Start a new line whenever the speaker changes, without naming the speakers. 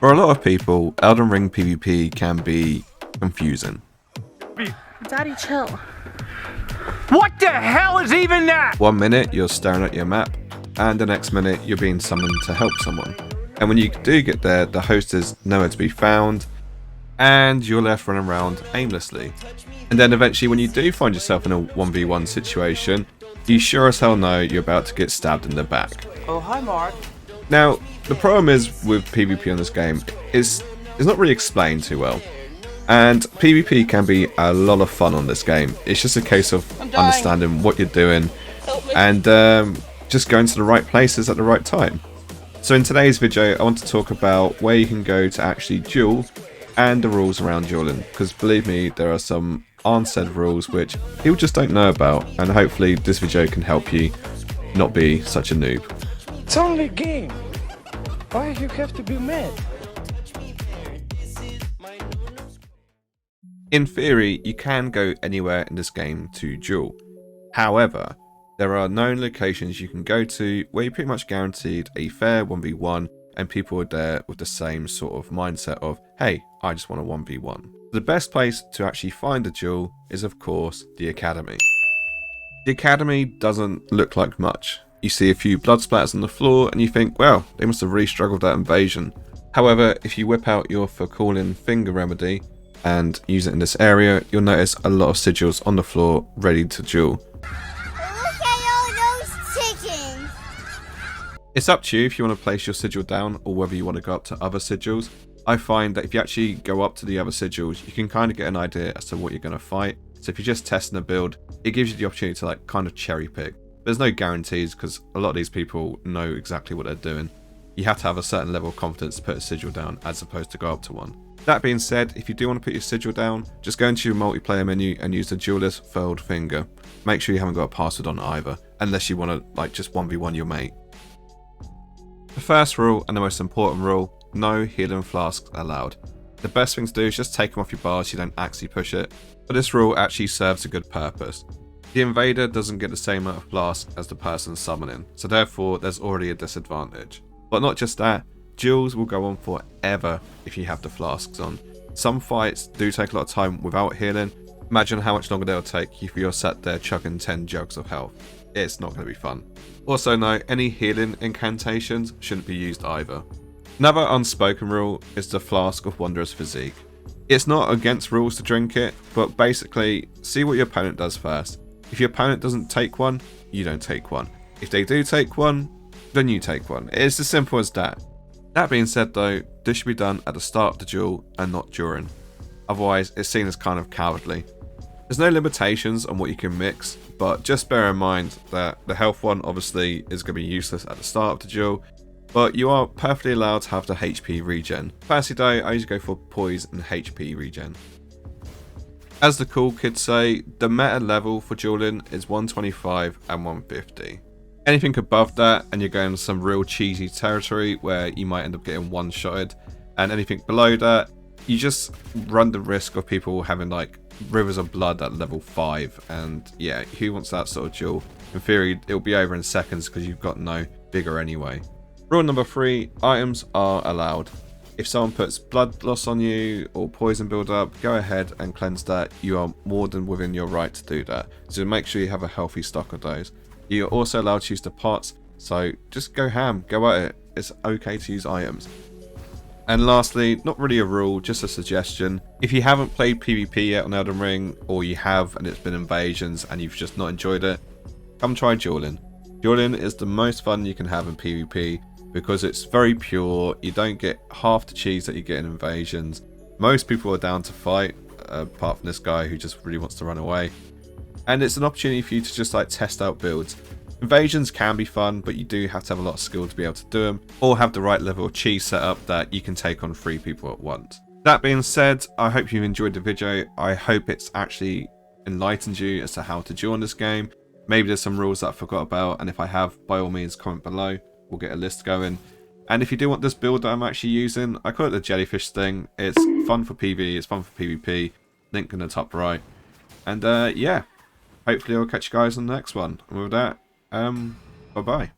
For a lot of people, Elden Ring PvP can be confusing.
Daddy, chill.
What the hell is even that?
1 minute you're staring at your map, and the next minute you're being summoned to help someone. And when you do get there, the host is nowhere to be found, and you're left running around aimlessly. And then eventually when you do find yourself in a 1v1 situation, you sure as hell know you're about to get stabbed in the back.
Oh, hi, Mark.
Now, the problem is with PvP on this game is it's not really explained too well. And PvP can be a lot of fun on this game. It's just a case of understanding what you're doing and just going to the right places at the right time. So in today's video, I want to talk about where you can go to actually duel and the rules around dueling. Because believe me, there are some unsaid rules which people just don't know about, and hopefully this video can help you not be such a noob.
It's only a game. Why you have to be mad?
In theory, you can go anywhere in this game to duel. However, there are known locations you can go to where you're pretty much guaranteed a fair 1v1 and people are there with the same sort of mindset of, hey, I just want a 1v1. The best place to actually find a duel is of course the Academy. The Academy doesn't look like much. You see a few blood splatters on the floor and you think, well, they must have really struggled that invasion. However, if you whip out your Foucaulin finger remedy and use it in this area, you'll notice a lot of sigils on the floor ready to duel.
Look at all those chickens!
It's up to you if you want to place your sigil down or whether you want to go up to other sigils. I find that if you actually go up to the other sigils, you can kind of get an idea as to what you're going to fight. So if you're just testing a build, it gives you the opportunity to like kind of cherry pick. There's no guarantees because a lot of these people know exactly what they're doing. You have to have a certain level of confidence to put a sigil down as opposed to go up to one. That being said, if you do want to put your sigil down, just go into your multiplayer menu and use the duelist furled finger. Make sure you haven't got a password on either, unless you want to like just 1v1 your mate. The first rule and the most important rule, no healing flasks allowed. The best thing to do is just take them off your bar so you don't actually push it, but this rule actually serves a good purpose. The invader doesn't get the same amount of flasks as the person summoning, so therefore there's already a disadvantage. But not just that, duels will go on forever if you have the flasks on. Some fights do take a lot of time without healing. Imagine how much longer they'll take if you're sat there chugging 10 jugs of health. It's not going to be fun. Also note, any healing incantations shouldn't be used either. Another unspoken rule is the Flask of Wondrous Physique. It's not against rules to drink it, but basically see what your opponent does first. If your opponent doesn't take one, you don't take one. If they do take one, then you take one. It's as simple as that. That being said though, this should be done at the start of the duel and not during. Otherwise, it's seen as kind of cowardly. There's no limitations on what you can mix, but just bear in mind that the health one obviously is going to be useless at the start of the duel, but you are perfectly allowed to have the HP regen. Personally though, I usually go for poise and HP regen. As the cool kids say, the meta level for dueling is 125 and 150. Anything above that and you're going some real cheesy territory where you might end up getting one-shotted, and anything below that, you just run the risk of people having like rivers of blood at level 5, and yeah, who wants that sort of duel? In theory, it'll be over in seconds because you've got no vigor anyway. Rule number 3, items are allowed. If someone puts blood loss on you or poison build up, go ahead and cleanse that. You are more than within your right to do that. So make sure you have a healthy stock of those. You're also allowed to use the pots, so just go ham, go at it. It's okay to use items. And lastly, not really a rule, just a suggestion. If you haven't played PvP yet on Elden Ring, or you have and it's been invasions and you've just not enjoyed it, come try dueling. Dueling is the most fun you can have in PvP because it's very pure. You don't get half the cheese that you get in invasions. Most people are down to fight, apart from this guy who just really wants to run away. And it's an opportunity for you to just like test out builds. Invasions can be fun, but you do have to have a lot of skill to be able to do them, or have the right level of cheese set up that you can take on 3 people at once. That being said, I hope you enjoyed the video. I hope it's actually enlightened you as to how to duel in this game. Maybe there's some rules that I forgot about, and if I have, by all means comment below. We'll get a list going. And if you do want this build that I'm actually using, I call it the jellyfish thing. It's fun for PvE, it's fun for PvP. Link in the top right. And yeah, hopefully I'll catch you guys on the next one. And with that, bye bye.